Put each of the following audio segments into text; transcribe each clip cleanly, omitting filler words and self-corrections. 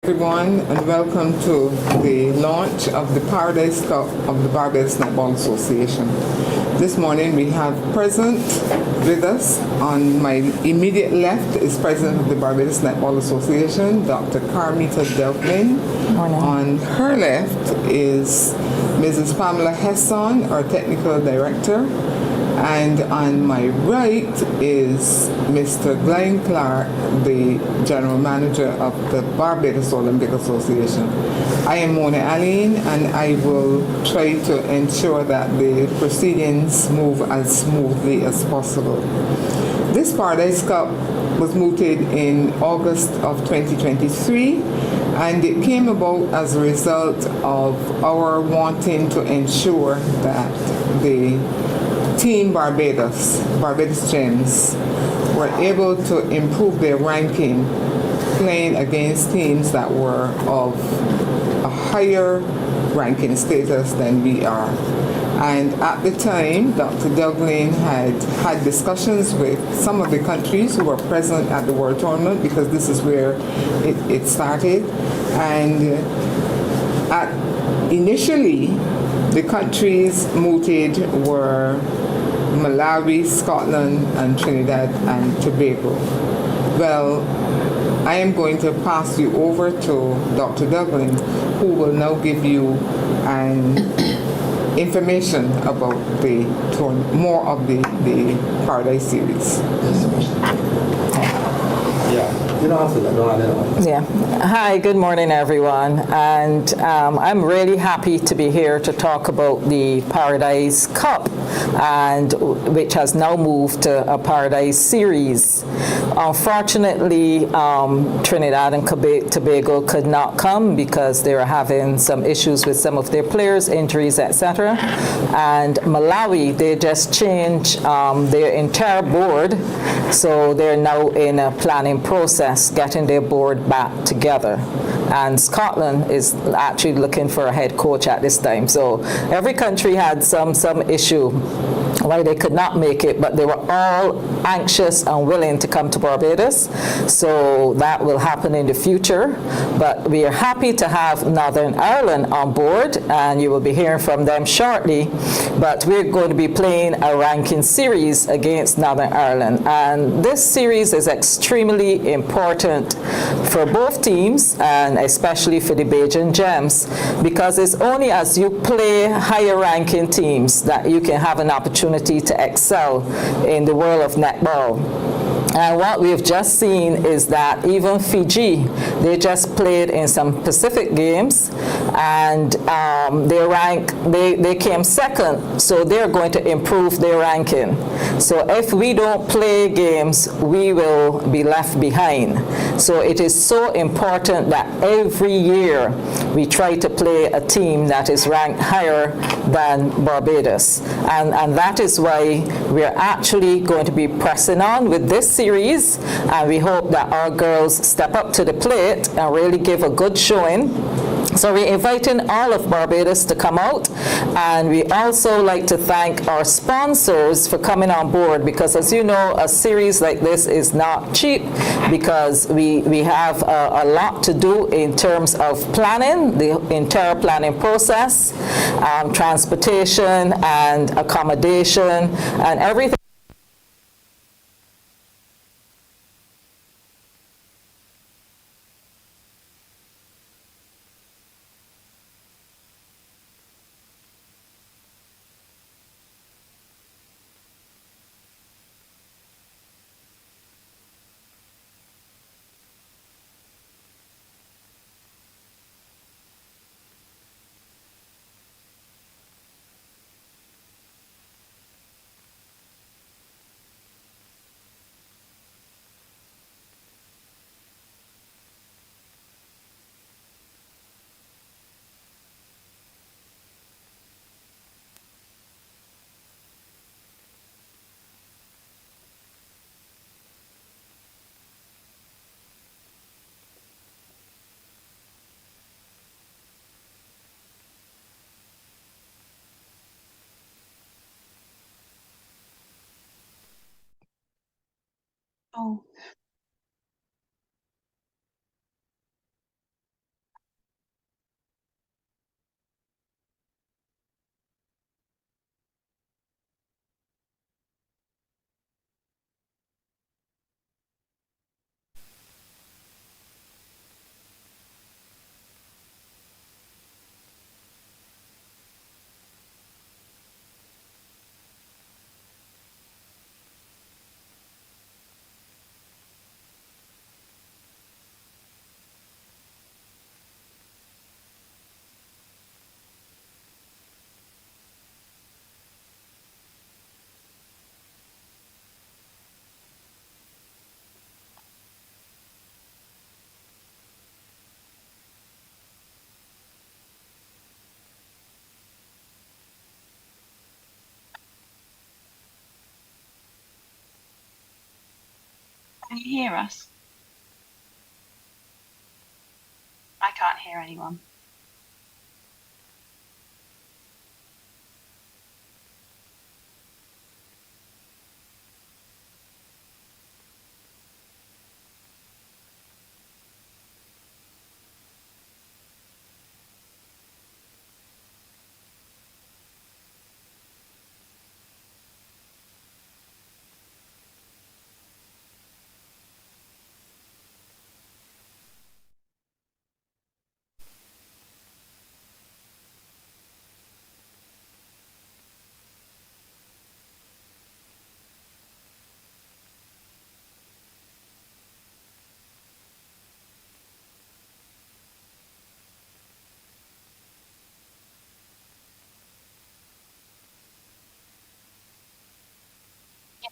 Everyone, and welcome to the launch of the Paradise Cup of the Barbados Netball Association. This morning we have present with us, on my immediate left is President of the Barbados Netball Association, Dr. Carmita Delphin. On her left is Mrs. Pamela Hesson, our Technical Director. And on my right is Mr. Glenn Clark, the General Manager of the Barbados Olympic Association. I am Mona Aline, and I will try to ensure that the proceedings move as smoothly as possible. This Paradise Cup was mooted in August of 2023, and it came about as a result of our wanting to ensure that the Team Barbados Gems, were able to improve their ranking playing against teams that were of a higher ranking status than we are. And at the time, Dr. Dublin had discussions with some of the countries who were present at the World Tournament, because this is where it started. And initially, the countries mooted were Malawi, Scotland, and Trinidad and Tobago. Well, I am going to pass you over to Dr. Dublin, who will now give you information about more of the Paradise Series. Yeah. Hi, good morning, everyone. And I'm really happy to be here to talk about the Paradise Cup, and which has now moved to a Paradise Series. Unfortunately, Trinidad and Tobago could not come because they were having some issues with some of their players, injuries, etc. And Malawi, they just changed their entire board, so they're now in a planning process, getting their board back together. And Scotland is actually looking for a head coach at this time. So every country had some issue why they could not make it, but they were all anxious and willing to come to Barbados. So that will happen in the future. But we are happy to have Northern Ireland on board, and you will be hearing from them shortly. But we're going to be playing a ranking series against Northern Ireland. And this series is extremely important for both teams, and especially for the Bajan Gems, because it's only as you play higher ranking teams that you can have an opportunity to excel in the world of netball. And what we've just seen is that even Fiji, they just played in some Pacific games, and they came second, so they're going to improve their ranking. So if we don't play games, we will be left behind. So it is so important that every year we try to play a team that is ranked higher than Barbados. And that is why we're actually going to be pressing on with this series, and we hope that our girls step up to the plate and really give a good showing. So we're inviting all of Barbados to come out, and we also like to thank our sponsors for coming on board, because as you know, a series like this is not cheap, because we have a lot to do in terms of planning, the entire planning process, transportation and accommodation and everything. Oh. Can you hear us? I can't hear anyone.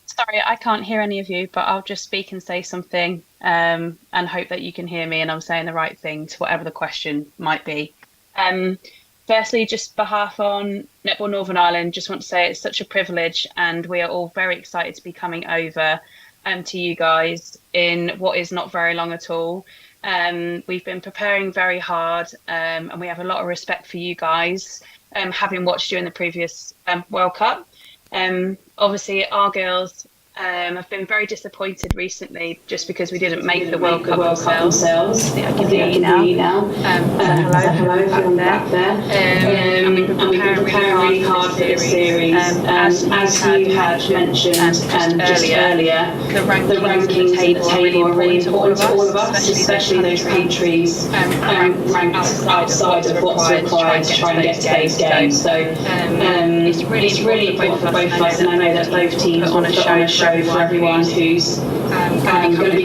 Sorry, I can't hear any of you, but I'll just speak and say something and hope that you can hear me and I'm saying the right thing to whatever the question might be. Um, Firstly, just behalf on Netball Northern Ireland, just want to say it's such a privilege and we are all very excited to be coming over to you guys in what is not very long at all. We've been preparing very hard and we have a lot of respect for you guys, having watched you in the previous World Cup. Obviously, our girls have been very disappointed recently just because we didn't make the World Cup themselves. I can hear you now. Hello, if you're back there. And we've been preparing really hard for this series. As you had mentioned just earlier, the rankings in the table are really important to all of us, especially those countries ranked outside of what's required to try and get to those games. So it's really important for both of us, and I know that both teams want to put on a show for everyone who's going to be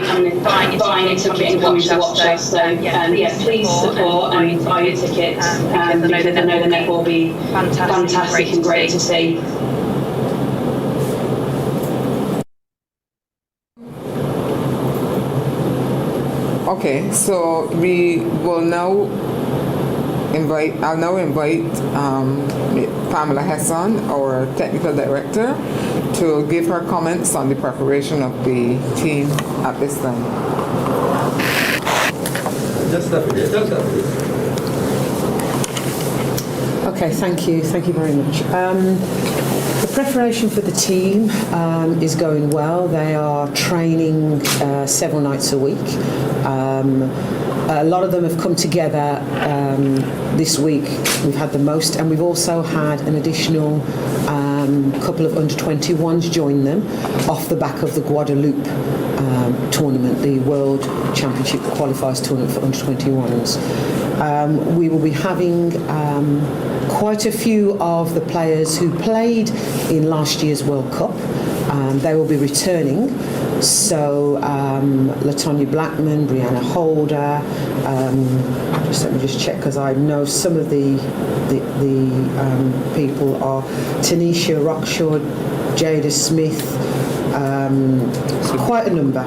buying into it and coming to watch us. So please support and buy your tickets because I know the netball will be fantastic and great to see. Okay, so we will now I'll now invite Pamela Hesson, our technical director, to give her comments on the preparation of the team at this time. Okay, thank you very much. The preparation for the team is going well. They are training several nights a week. A lot of them have come together this week. We've had the most, and we've also had an additional couple of under-21s join them off the back of the Guadeloupe tournament, the World Championship Qualifiers tournament for under-21s. We will be having quite a few of the players who played in last year's World Cup. They will be returning. So Latonya Blackman, Brianna Holder, just let me just check because I know some of the people are Tanisha Rockshaw, Jada Smith, quite a number.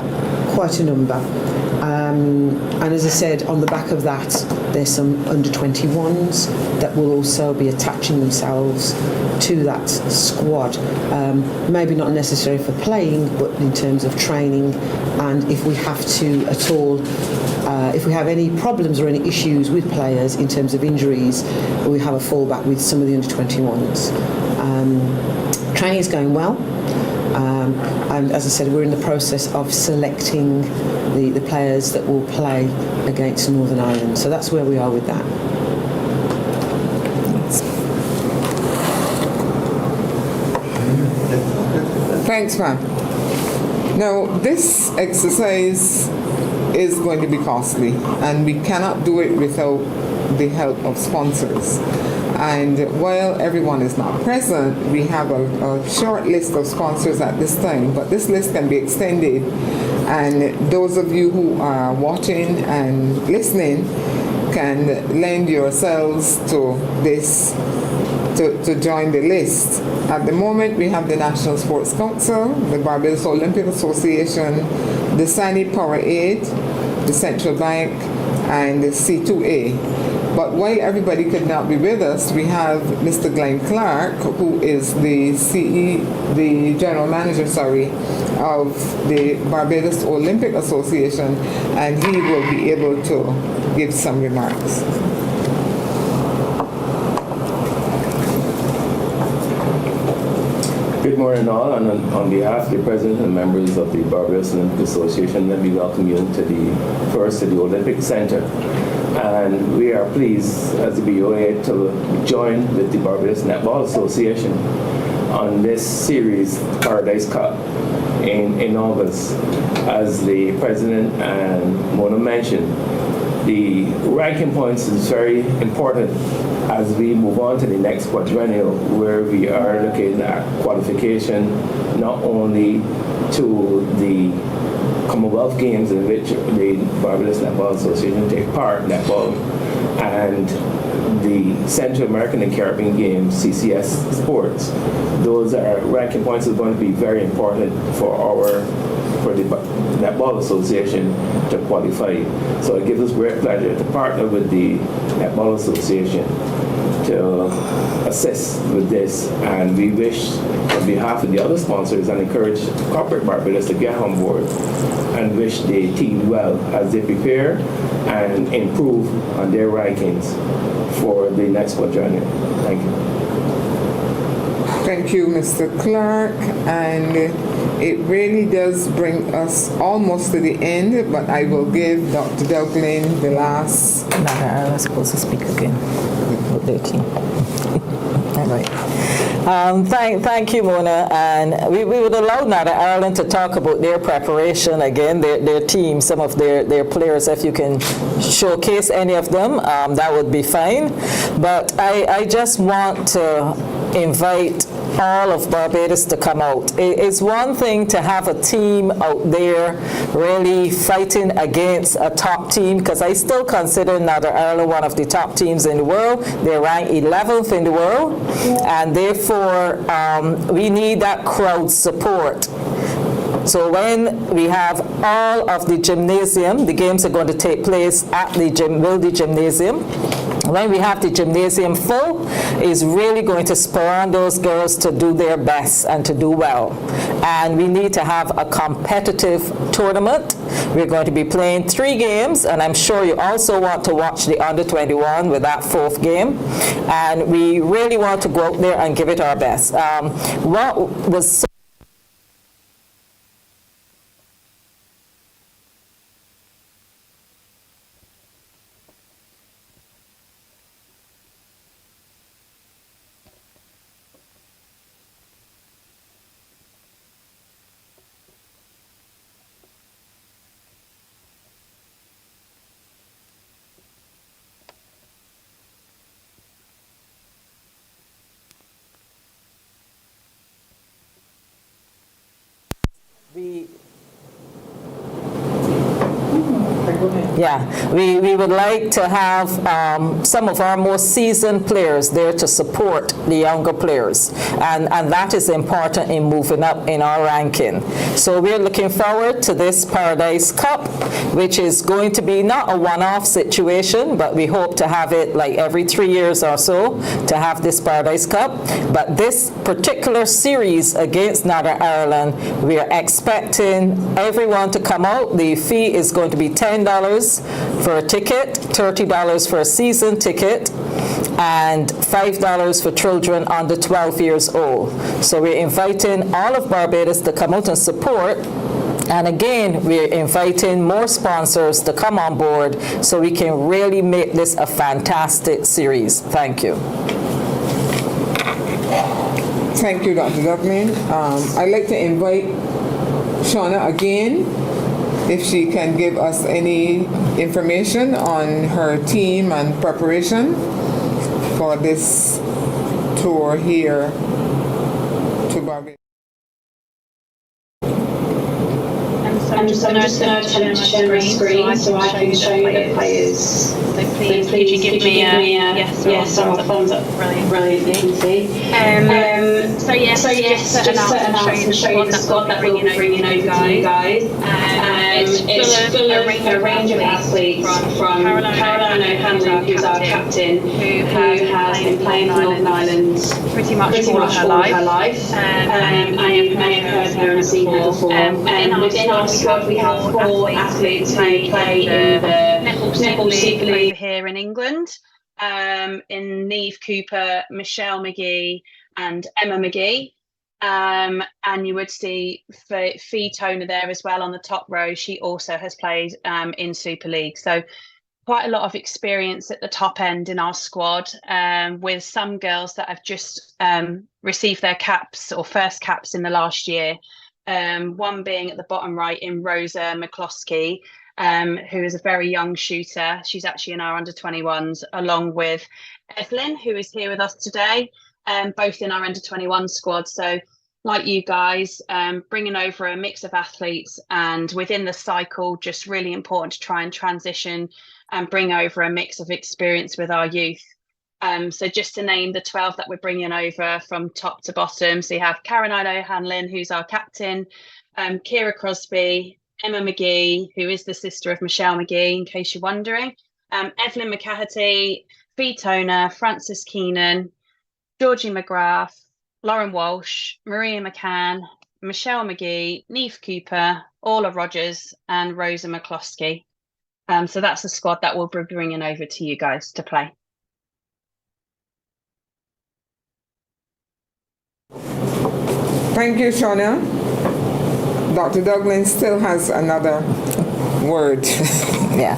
And as I said, on the back of that, there's some under-21s that will also be attaching themselves to that squad. Maybe not necessarily for playing, but in terms of training. And if we have to at all, if we have any problems or any issues with players in terms of injuries, we have a fallback with some of the under-21s. Training is going well. And as I said, we're in the process of selecting the players that will play against Northern Ireland. So that's where we are with that. Thanks, ma'am. Now, this exercise is going to be costly, and we cannot do it without the help of sponsors. And while everyone is not present, we have a short list of sponsors at this time, but this list can be extended. And those of you who are watching and listening can lend yourselves to this to join the list. At the moment, we have the National Sports Council, the Barbados Olympic Association, the Sani Power Aid, the Central Bank, and the C2A. But while everybody could not be with us, we have Mr. Glenn Clark, who is the the general manager, of the Barbados Olympic Association, and he will be able to give some remarks. Good morning all, and on behalf of the President and members of the Barbados Olympic Association, let me welcome you to the Olympic Center. And we are pleased as the BOA to join with the Barbados Netball Association on this series, Paradise Cup, in August. As the President and Mona mentioned, the ranking points is very important as we move on to the next quadrennial, where we are looking at qualification not only to the Commonwealth Games in which the Barbados Netball Association take part, netball, and the Central American and Caribbean Games, CCS sports. Those are ranking points are going to be very important for the Netball Association to qualify. So it gives us great pleasure to partner with the Netball Association to assist with this, and we wish on behalf of the other sponsors and encourage corporate Barbados to get on board and wish the team well as they prepare and improve on their rankings for the next quadrennial. Thank you. Thank you, Mr. Clark, and it really does bring us almost to the end, but I will give Dr. Dublin the last. I was supposed to speak again with their team. All right. Thank you, Mona. And we would allow now Ireland to talk about their preparation again, their team, some of their players. If you can showcase any of them, that would be fine. But I just want to invite all of Barbados to come out. It's one thing to have a team out there really fighting against a top team, because I still consider Northern Ireland one of the top teams in the world. They're ranked 11th in the world, and therefore we need that crowd support. So when we have all of the gymnasium, the games are going to take place at the Wildy Gymnasium. When we have the gymnasium full, is really going to spur on those girls to do their best and to do well. And we need to have a competitive tournament. We're going to be playing 3 games, and I'm sure you also want to watch the under-21 with that 4th game. And we really want to go out there and give it our best. What was we would like to have some of our more seasoned players there to support the younger players, and that is important in moving up in our ranking. So we're looking forward to this Paradise Cup, which is going to be not a one-off situation, but we hope to have it like every 3 years or so to have this Paradise Cup. But this particular series against Northern Ireland, we are expecting everyone to come out. The fee is going to be $10 for a ticket, $30 for a season ticket, and $5 for children under 12 years old. So we're inviting all of Barbados to come out and support. And again, we're inviting more sponsors to come on board so we can really make this a fantastic series. Thank you. Thank you, Dr. Dublin. I'd like to invite Shauna again, if she can give us any information on her team and preparation for this tour here to Barbados. I'm just going to share my screen so I can show you the players. So please you give me a yes or a thumbs up. Brilliant, you can see. Just to announce and show you the squad that we'll be bringing over to you guys. It's full of a range of athletes from Caroline O'Hanlon, who's our captain, who has been playing for Northern Ireland pretty much all of her life. And you may have heard her and seen her before. Within our squad, we have 4 athletes who play in the Netball Super League over here in England. In Neve Cooper, Michelle McGee, and Emma McGee. And you would see Fee Toner there as well on the top row. She also has played in Super League. So quite a lot of experience at the top end in our squad, with some girls that have just received their caps or first caps in the last year. One being at the bottom right in Rosa McCloskey, who is a very young shooter. She's actually in our under-21s, along with Evelyn, who is here with us today, both in our under-21 squad. So like you guys, bringing over a mix of athletes, and within the cycle, just really important to try and transition and bring over a mix of experience with our youth. So just to name the 12 that we're bringing over from top to bottom. So you have Caroline O'Hanlon, who's our captain, Kira Crosby, Emma McGee, who is the sister of Michelle McGee, in case you're wondering, Evelyn McCahity, Fee Toner, Frances Keenan, Georgie McGrath, Lauren Walsh, Maria McCann, Michelle McGee, Neve Cooper, Orla Rogers, and Rosa McCloskey. So that's the squad that we'll be bringing over to you guys to play. Thank you, Shauna. Dr. Douglin still has another word. Yeah.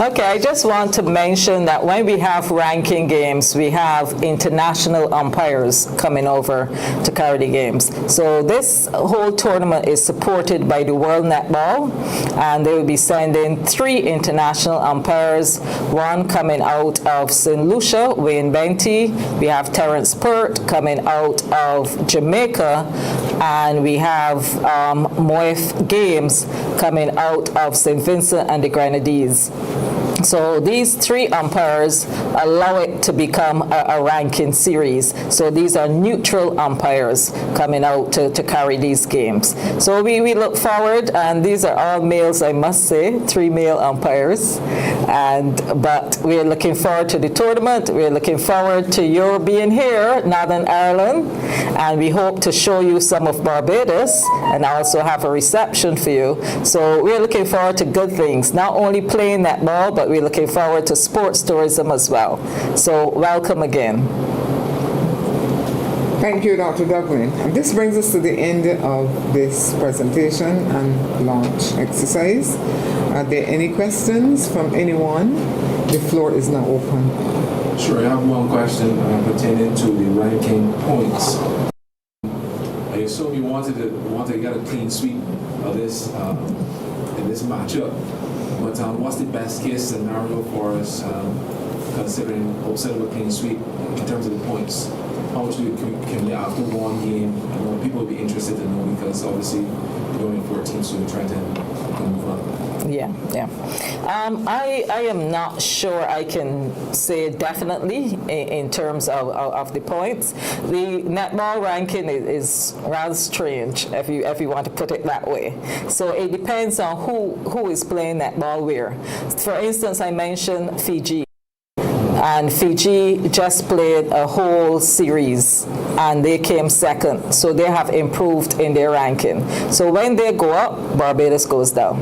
Okay, I just want to mention that when we have ranking games, we have international umpires coming over to carry the games. So this whole tournament is supported by the World Netball, and they will be sending 3 international umpires, one coming out of St. Lucia, Wayne Benty. We have Terence Pert coming out of Jamaica, and we have Moef Games coming out of St. Vincent and the Grenadines. So these 3 umpires allow it to become a ranking series. So these are neutral umpires coming out to carry these games. So we look forward, and these are all males, I must say, 3 male umpires. But we're looking forward to the tournament. We're looking forward to your being here, Northern Ireland, and we hope to show you some of Barbados and also have a reception for you. So we're looking forward to good things, not only playing netball, but we're looking forward to sports tourism as well. So welcome again. Thank you, Dr. Douglin. And this brings us to the end of this presentation and launch exercise. Are there any questions from anyone? The floor is now open. Sure, I have one question pertaining to the ranking points. I assume you want to get a clean sweep of this in this matchup. But what's the best case scenario for us, considering outside of a clean sweep in terms of the points? How much can we after one game? I know people will be interested to know, because obviously we're going 14, so we're trying to move up. Yeah. I am not sure I can say definitely in terms of the points. The netball ranking is rather strange, if you want to put it that way. So it depends on who is playing netball where. For instance, I mentioned Fiji. And Fiji just played a whole series, and they came second. So they have improved in their ranking. So when they go up, Barbados goes down.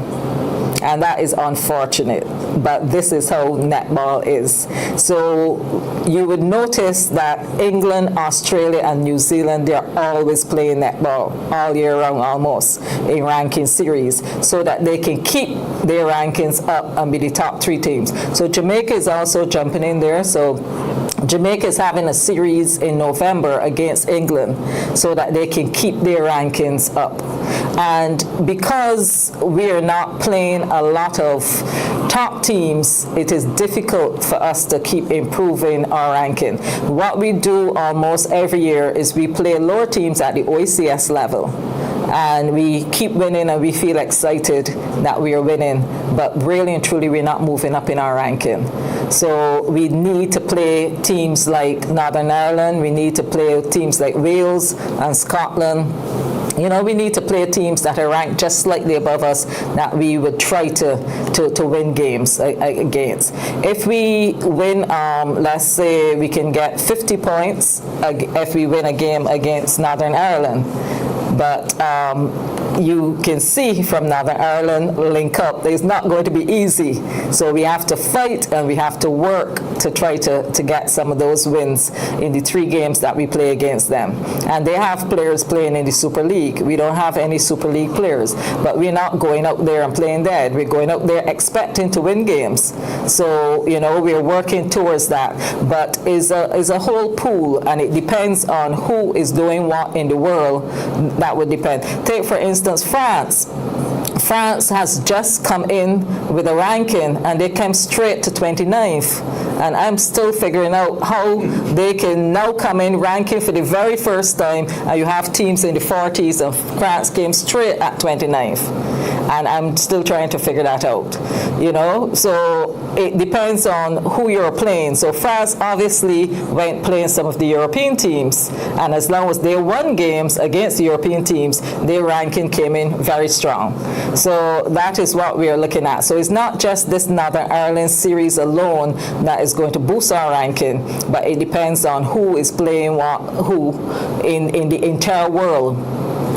And that is unfortunate, but this is how netball is. So you would notice that England, Australia, and New Zealand, they're always playing netball all year round almost in ranking series, so that they can keep their rankings up and be the top 3 teams. So Jamaica is also jumping in there. So Jamaica is having a series in November against England so that they can keep their rankings up. And because we are not playing a lot of top teams, it is difficult for us to keep improving our ranking. What we do almost every year is we play lower teams at the OECS level. And we keep winning, and we feel excited that we are winning. But really and truly, we're not moving up in our ranking. So we need to play teams like Northern Ireland. We need to play teams like Wales and Scotland You know, we need to play teams that are ranked just slightly above us that we would try to win games against. If we win, let's say we can get 50 points if we win a game against Northern Ireland. But you can see from Northern Ireland link up, it's not going to be easy. So we have to fight and we have to work to try to get some of those wins in the 3 games that we play against them. And they have players playing in the Super League. We don't have any Super League players, but we're not going out there and playing dead. We're going out there expecting to win games. So, you know, we're working towards that. But it's a whole pool, and it depends on who is doing what in the world. That would depend. Take, for instance, France. France has just come in with a ranking, and they came straight to 29th. And I'm still figuring out how they can now come in ranking for the very first time, and you have teams in the 40s, and France came straight at 29th. And I'm still trying to figure that out, you know? So it depends on who you're playing. So France obviously went playing some of the European teams, and as long as they won games against the European teams, their ranking came in very strong. So that is what we are looking at. So it's not just this Northern Ireland series alone that is going to boost our ranking, but it depends on who is playing who in the entire world,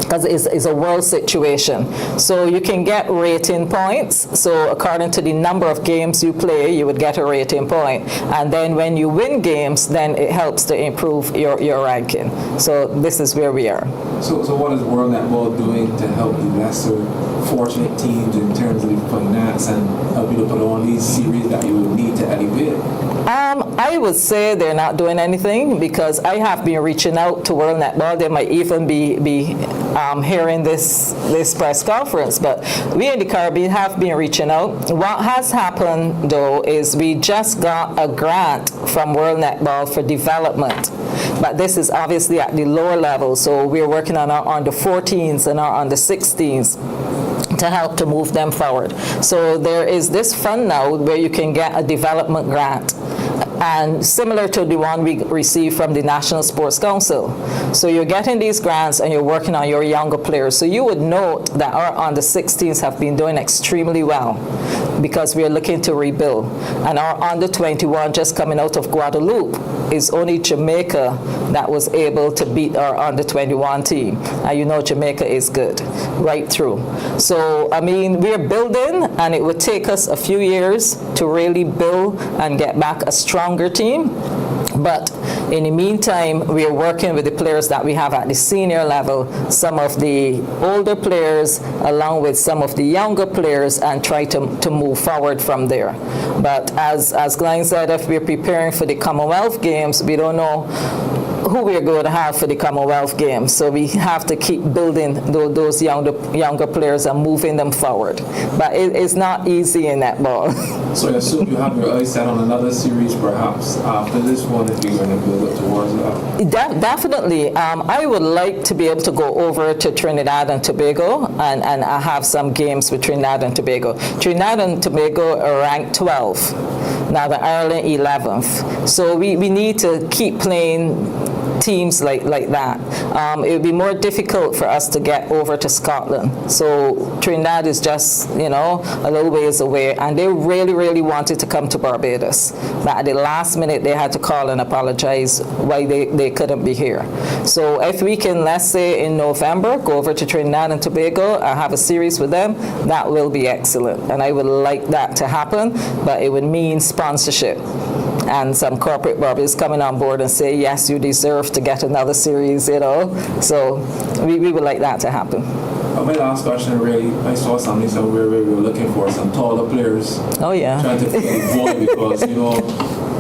because it's a world situation. So you can get rating points. So according to the number of games you play, you would get a rating point. And then when you win games, then it helps to improve your ranking. So this is where we are. So what is World Netball doing to help the lesser fortunate teams in terms of the finance and help you to put on these series that you would need to elevate? I would say they're not doing anything, because I have been reaching out to World Netball. They might even be hearing this press conference, but we in the Caribbean have been reaching out. What has happened, though, is we just got a grant from World Netball for development. But this is obviously at the lower level, so we're working on our under 14s and our under 16s to help to move them forward. So there is this fund now where you can get a development grant, and similar to the one we received from the National Sports Council. So you're getting these grants and you're working on your younger players. So you would note that our under 16s have been doing extremely well, because we are looking to rebuild. And our under 21, just coming out of Guadeloupe, is only Jamaica that was able to beat our under 21 team. And you know Jamaica is good right through. So, I mean, we're building, and it would take us a few years to really build and get back a stronger team. But in the meantime, we are working with the players that we have at the senior level, some of the older players along with some of the younger players, and try to move forward from there. But as Glenn said, if we're preparing for the Commonwealth Games, we don't know who we're going to have for the Commonwealth Games. So we have to keep building those younger players and moving them forward. But it's not easy in netball. So I assume you have your eyes set on another series perhaps after this one, if you're going to build up towards that? Definitely. I would like to be able to go over to Trinidad and Tobago and I have some games with Trinidad and Tobago. Trinidad and Tobago are ranked 12. Northern Ireland 11th. So we need to keep playing teams like that. It would be more difficult for us to get over to Scotland. So Trinidad is just, you know, a little ways away, and they really wanted to come to Barbados. But at the last minute, they had to call and apologize why they couldn't be here. So if we can, let's say in November, go over to Trinidad and Tobago and have a series with them, that will be excellent. And I would like that to happen, but it would mean sponsorship. And some corporate bodies coming on board and say, yes, you deserve to get another series, you know. So we would like that to happen. My last question, really, I saw something somewhere where we were looking for some taller players. Oh, yeah. Trying to fill the void because, you know,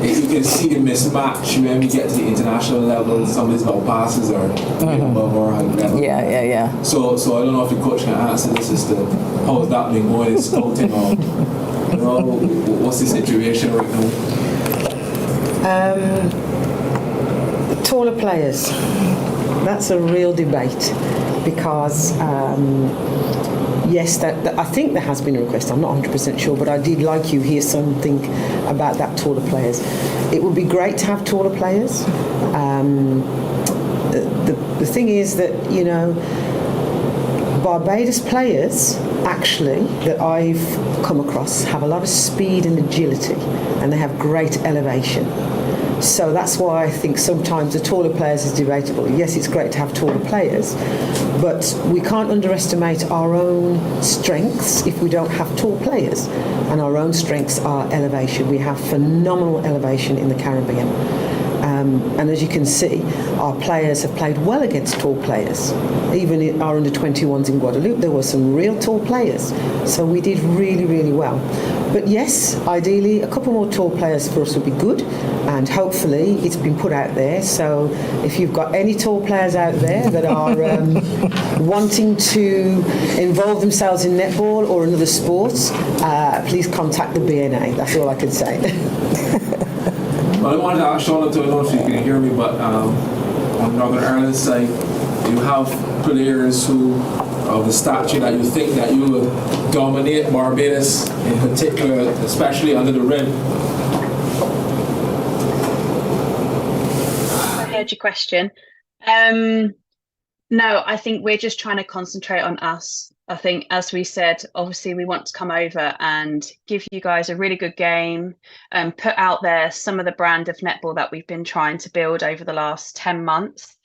you can see the mismatch when we get to the international level. Some of these ball passes are above our height level. Yeah. So I don't know if the coach can answer this as to how has that been going in scouting, or, you know, what's the situation right now? Taller players. That's a real debate, because yes, that I think there has been a request. I'm not 100% sure, but I did, like you, hear something about that taller players. It would be great to have taller players. The thing is that, you know, Barbados players, actually, that I've come across have a lot of speed and agility, and they have great elevation. So that's why I think sometimes the taller players is debatable. Yes, it's great to have taller players, but we can't underestimate our own strengths if we don't have tall players. And our own strengths are elevation. We have phenomenal elevation in the Caribbean. And as you can see, our players have played well against tall players. Even in our under-21s in Guadeloupe, there were some real tall players. So we did really, really well. But yes, ideally, a couple more tall players for us would be good. And hopefully, it's been put out there. So if you've got any tall players out there that are wanting to involve themselves in netball or another sport, please contact the BNA. That's all I can say. Well, I wanted to ask Charlotte, I don't know if you can hear me, but on Northern Ireland's side, do you have players who, of the stature that you think that you will dominate Barbados in particular, especially under the rim? I heard your question. No, I think we're just trying to concentrate on us. I think, as we said, obviously we want to come over and give you guys a really good game and put out there some of the brand of netball that we've been trying to build over the last 10 months.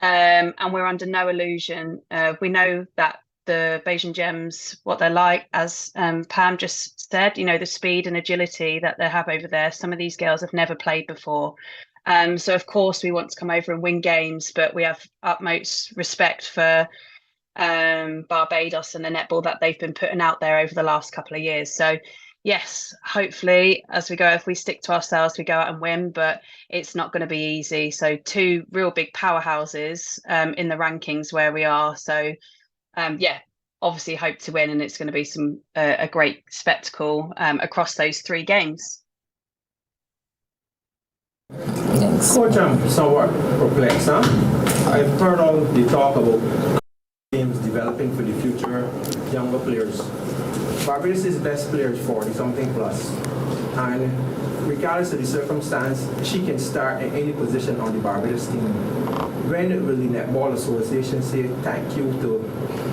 And we're under no illusion. We know that the Bayesian Gems, what they're like, as Pam just said, you know, the speed and agility that they have over there. Some of these girls have never played before. So, of course, we want to come over and win games, but we have utmost respect for Barbados and the netball that they've been putting out there over the last couple of years. So yes, hopefully as we go, if we stick to ourselves, we go out and win, but it's not going to be easy. So two real big powerhouses in the rankings where we are. So yeah, obviously hope to win, and it's going to be a great spectacle across those three games. Yes. Coach, I'm somewhat perplexed. I've heard all the talk about games developing for the future younger players. Barbados' best player is 40-something plus, and regardless of the circumstance, she can start in any position on the Barbados team. When will the Netball Association say thank you to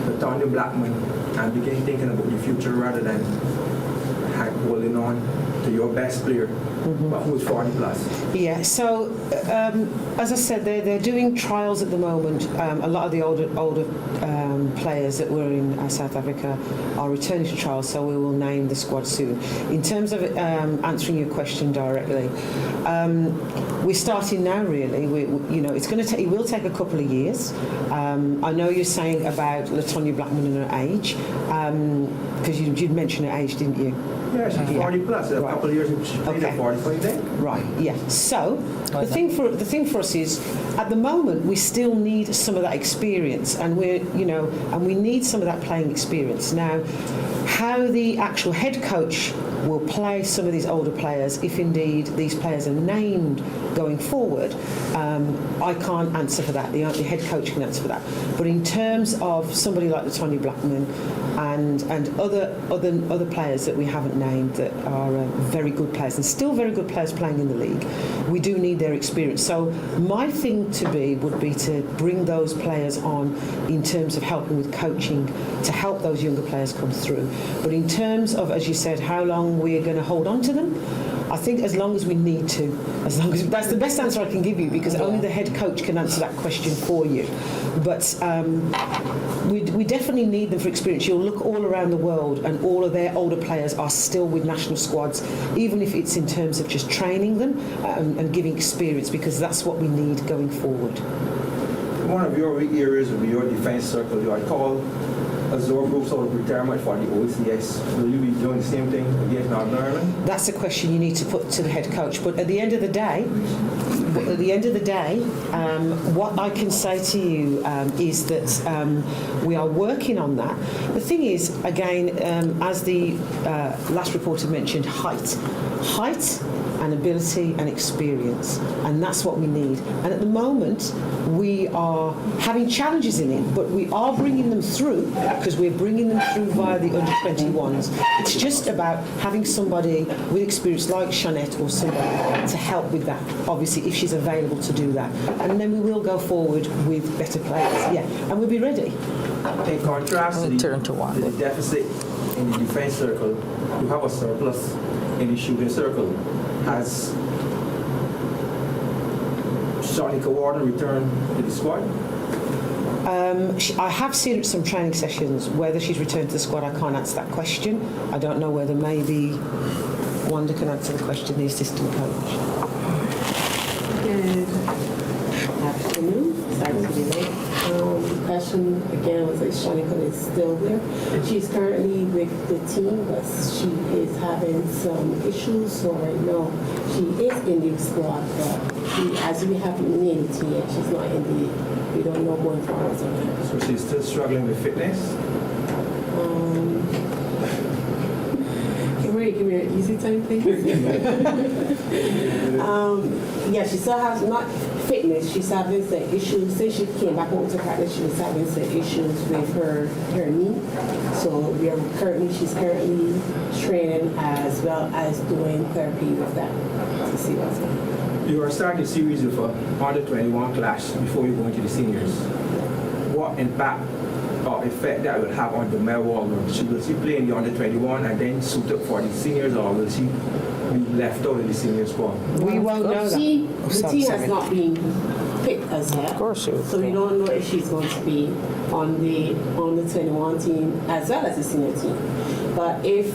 Latonya Blackman and begin thinking about the future rather than holding on to your best player, but who's 40 plus? Yeah, so as I said, they're doing trials at the moment. A lot of the older players that were in South Africa are returning to trials, so we will name the squad soon. In terms of answering your question directly, we're starting now. Really, you know, it will take a couple of years. I know you're saying about Latonya Blackman and her age, because you'd mentioned her age, didn't you? Yeah, she's 40 plus. A couple of years she played at 45 then. Right. Yeah. So the thing for us is, at the moment, we still need some of that experience, and we need some of that playing experience. Now, how the actual head coach will play some of these older players, if indeed these players are named going forward, I can't answer for that. The head coach can answer for that. But in terms of somebody like Latonya Blackman and other players that we haven't named that are very good players and still very good players playing in the league, we do need their experience. So my thing would be to bring those players on in terms of helping with coaching to help those younger players come through. But in terms of, as you said, how long we're going to hold on to them, I think as long as we need to. That's the best answer I can give you, because only the head coach can answer that question for you. But we definitely need them for experience. You'll look all around the world and all of their older players are still with national squads, even if it's in terms of just training them and giving experience, because that's what we need going forward. One of your weak areas will be your defense circle. You are tall, absorb groups out of retirement for the OCS. Will you be doing the same thing against Northern Ireland? That's a question you need to put to the head coach. But at the end of the day, what I can say to you is that we are working on that. The thing is, again, as the last reporter mentioned, height and ability and experience, and that's what we need. And at the moment, we are having challenges in it, but we are bringing them through because we're bringing them through via the under-21s. It's just about having somebody with experience like Shanette or somebody to help with that, obviously, if she's available to do that. And then we will go forward with better players, yeah, and we'll be ready. In contrast to the deficit in the defense circle, you have a surplus in the shooting circle. Has Shanika Warden returned to the squad? I have seen her at some training sessions. Whether she's returned to the squad, I can't answer that question. I don't know whether maybe Wanda can answer the question, the assistant coach. Good afternoon. Sorry to be late. Question again was that Shanika is still there. She's currently with the team, but she is having some issues. So right now, she is in the squad, but as we haven't named it yet, she's not in the. We don't know going forward. So she's still struggling with fitness? Give me an easy time, please. Yeah, she still has not fitness. She's having some issues. Since she came back home to practice, she was having some issues with her knee. So she's currently training as well as doing therapy with that to see what's going on. You are starting a series with a under-21 clash before you go into the seniors. What impact or effect that will have on the Mel Walker? Will she play in the under-21 and then suit up for the seniors, or will she be left out of the senior squad? We won't know that. The team has not been picked as yet. Of course she will. So we don't know if she's going to be on the 21 team as well as the senior team. But if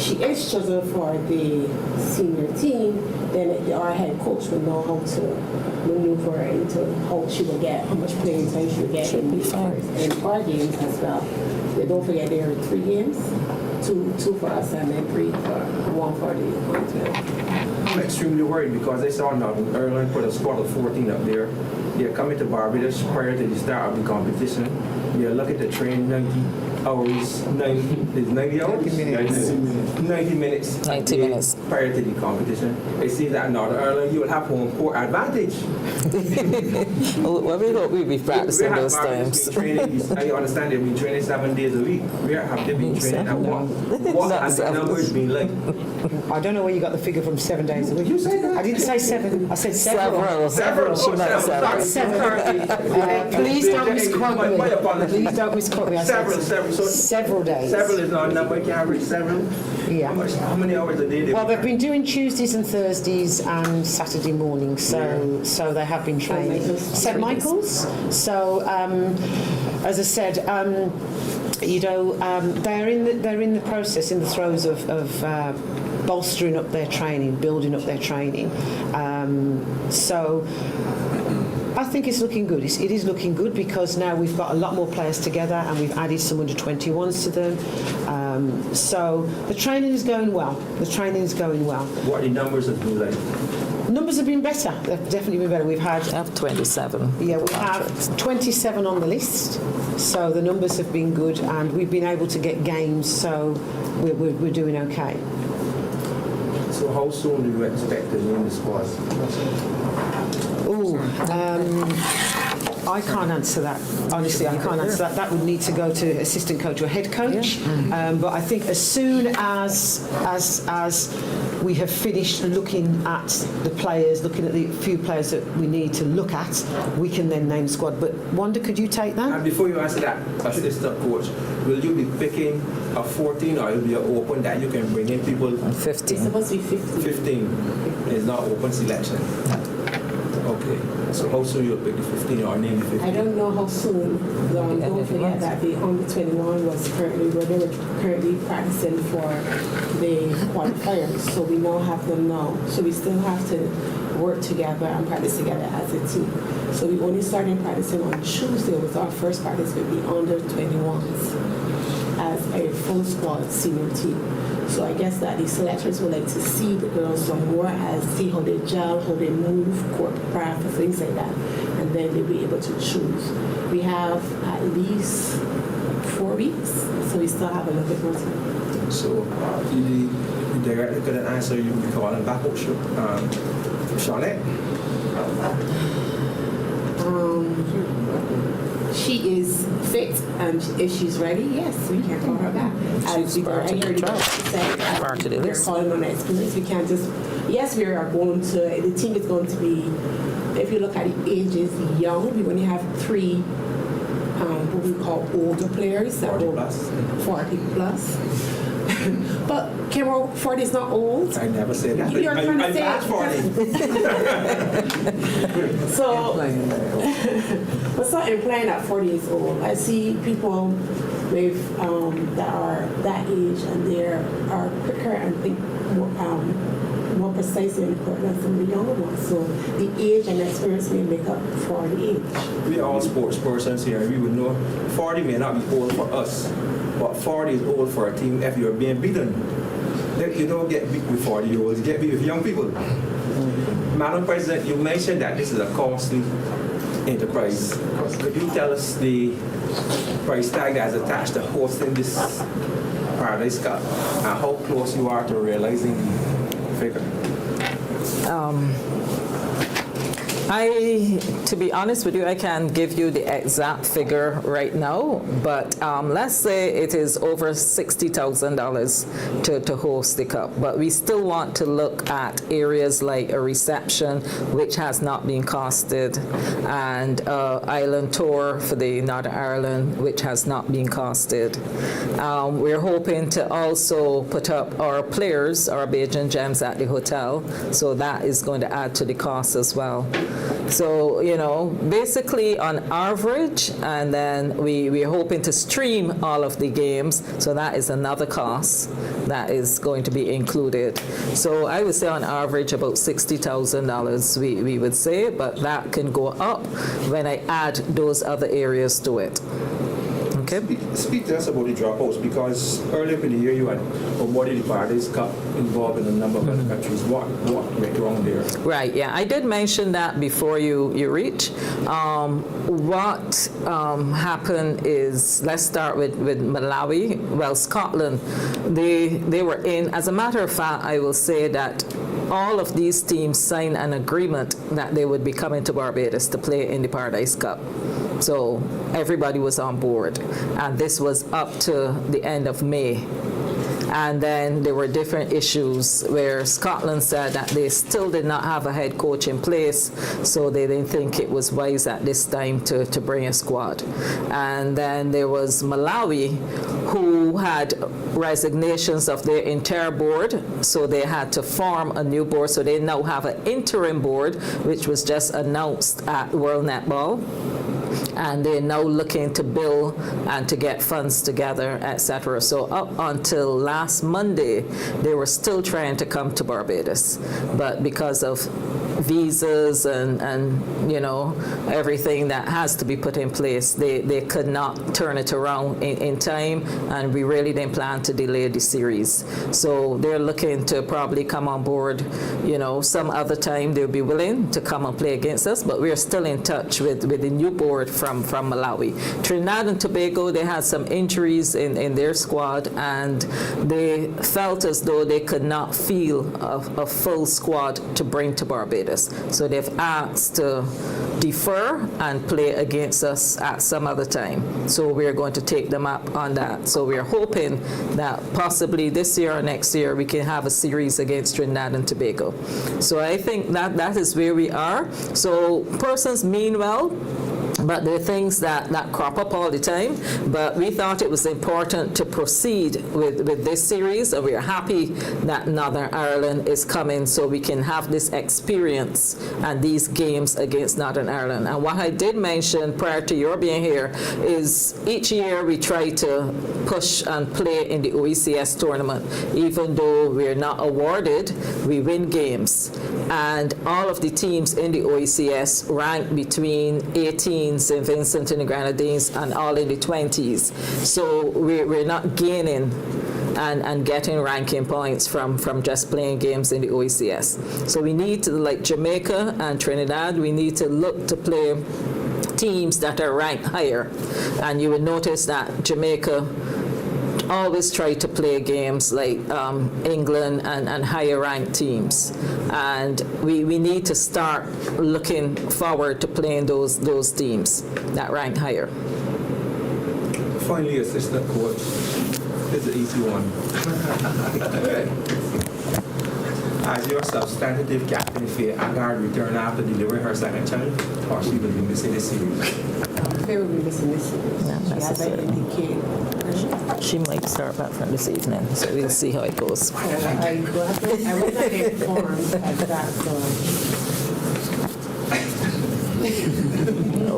she is chosen for the senior team, then our head coach will know how to maneuver into how she will get, how much playing time she will get in our games as well. They don't forget there are 3 games, two for us and then 1 for the continent. I'm extremely worried because I saw Northern Ireland put a squad of 14 up there. They're coming to Barbados prior to the start of the competition. They're looking to train 90 hours, 90 hours? 90 minutes prior to the competition. It seems that in Northern Ireland you will have home court advantage. Well, we hope we'll be practicing those times. I understand they've been training 7 days a week. Where have they been training at what? What has the numbers been like? I don't know where you got the figure from 7 days a week. You said that. I didn't say 7. I said several. Several. She meant several. Please don't misquote me. My apologies. Please don't misquote me. I said several days. Several is not a number. You can average several. Yeah. How many hours a day? Well, they've been doing Tuesdays and Thursdays and Saturday mornings, so they have been training. St. Michael's. So, as I said, they're in the process, in the throes of bolstering up their training, building up their training. So I think it's looking good. It is looking good because now we've got a lot more players together and we've added some under-21s to them. So the training is going well. What are the numbers have been like? Numbers have been better. They've definitely been better. We've had... I have 27. Yeah, we have 27 on the list. So the numbers have been good and we've been able to get games, so we're doing okay. So how soon do you expect to name the squad? I can't answer that. Honestly, I can't answer that. That would need to go to assistant coach or head coach. But I think as soon as we have finished looking at the players, looking at the few players that we need to look at, we can then name squad. But Wanda, could you take that? And before you answer that, assistant coach, will you be picking a 14 or will it be open that you can bring in people? 15. It's supposed to be 15. 15 is not open selection. Okay. So how soon you'll pick the 15 or name the 15? I don't know how soon. Don't forget that the under-21 was currently practicing for the qualifiers. So we now have them now. So we still have to work together and practice together as a team. So we only started practicing on Tuesday. Was our first practice with the under-21s as a full squad senior team. So I guess that the selectors would like to see the girls some more, as see how they gel, how they move, choreograph, things like that, and then they'll be able to choose. We have at least 4 weeks, so we still have a little bit more time. So the director couldn't answer you, we call him back up. Shawnette? She is fit, and if she's ready, yes, we can call her back. She's part of the trial. Part of the We're list. calling on experience. We can't just, yes, we are going to, the team is going to be, if you look at the ages, young, we only have 3, what we call older players. 40 plus. 40 plus. But Cameron, 40 is not old. I never said that. You're trying to I'm say past 40. So, but so implying that 40 is old. I see people with that are that age and they are quicker and think more precisely and correct than some of the younger ones. So the age and experience may make up for the age. We are all sports persons here, and we would know 40 may not be old for us, but 40 is old for a team if you're being beaten. You don't get beat with 40-year-olds, you get beat with young people. Madam President, you mentioned that this is a costly enterprise. Could you tell us the price tag that is attached to hosting this Paradise Cup and how close you are to realizing the figure? To be honest with you, I can't give you the exact figure right now, but let's say it is over $60,000 to host the cup. But we still want to look at areas like a reception, which has not been costed, and island tour for the Northern Ireland, which has not been costed. We're hoping to also put up our players, our Bajan Gems at the hotel, so that is going to add to the cost as well. So, basically on average, and then we're hoping to stream all of the games, so that is another cost that is going to be included. So I would say on average about $60,000 we would say, but that can go up when I add those other areas to it. Okay. Speak to us about the dropouts, because earlier in the year you had awarded the Paradise Cup involved in a number of other countries. What went wrong there? Right, yeah. I did mention that before you reach. What happened is, let's start with Malawi. Well, Scotland, they were in, as a matter of fact, I will say that all of these teams signed an agreement that they would be coming to Barbados to play in the Paradise Cup. So everybody was on board, and this was up to the end of May. And then there were different issues where Scotland said that they still did not have a head coach in place, so they didn't think it was wise at this time to bring a squad. And then there was Malawi, who had resignations of their entire board, so they had to form a new board. So they now have an interim board, which was just announced at World Netball. And they're now looking to build and to get funds together, etc. So up until last Monday, they were still trying to come to Barbados, but because of visas and everything that has to be put in place, they could not turn it around in time, and we really didn't plan to delay the series. So they're looking to probably come on board, some other time they'll be willing to come and play against us, but we're still in touch with the new board from Malawi. Trinidad and Tobago, they had some injuries in their squad, and they felt as though they could not field a full squad to bring to Barbados. So they've asked to defer and play against us at some other time. So we're going to take them up on that. So we're hoping that possibly this year or next year we can have a series against Trinidad and Tobago. So I think that is where we are. So persons mean well, but there are things that crop up all the time. But we thought it was important to proceed with this series, and we are happy that Northern Ireland is coming so we can have this experience and these games against Northern Ireland. And what I did mention prior to your being here is each year we try to push and play in the OECS tournament. Even though we're not awarded, we win games. And all of the teams in the OECS rank between 18 St. Vincent and the Grenadines and all in the 20s. So we're not gaining and getting ranking points from just playing games in the OECS. So we need to, like Jamaica and Trinidad, we need to look to play teams that are ranked higher. And you will notice that Jamaica always try to play games like England and higher ranked teams. And we need to start looking forward to playing those teams that rank higher. Finally, assistant coach. It's an easy one. As your substantive captain, Faye Agard returned after delivering her second child, or she will be missing this series? Faye will be missing this series. Not She has necessarily. indicated. She might start back from this evening, so we'll see how it goes. I was not informed of that, so.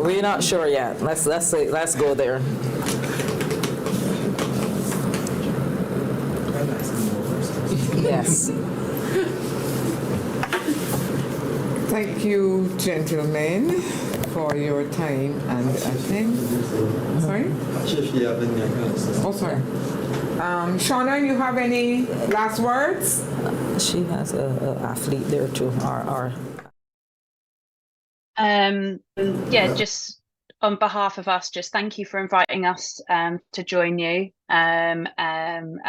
We're not sure yet. Let's go there. Yes. Thank you, gentlemen, for your time and attention. Sorry? Oh, sorry. Shauna, you have any last words? She has a athlete there too. Yeah, just on behalf of us, just thank you for inviting us to join you. And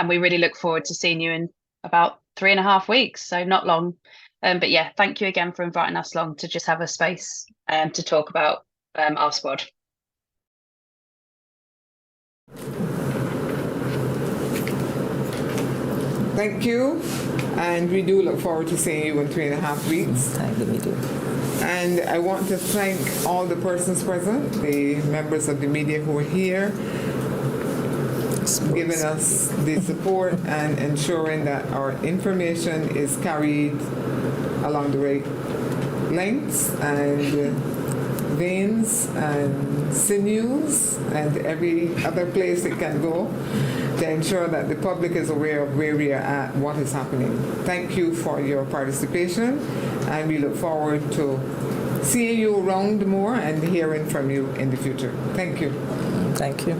we really look forward to seeing you in about 3.5 weeks, so not long. But yeah, thank you again for inviting us along to just have a space to talk about our squad. Thank you, and we do look forward to seeing you in 3.5 weeks. I really do. And I want to thank all the persons present, the members of the media who are here, giving us the support and ensuring that our information is carried along the right lengths and veins and sinews and every other place it can go to ensure that the public is aware of where we are at, what is happening. Thank you for your participation, and we look forward to seeing you around more and hearing from you in the future. Thank you. Thank you.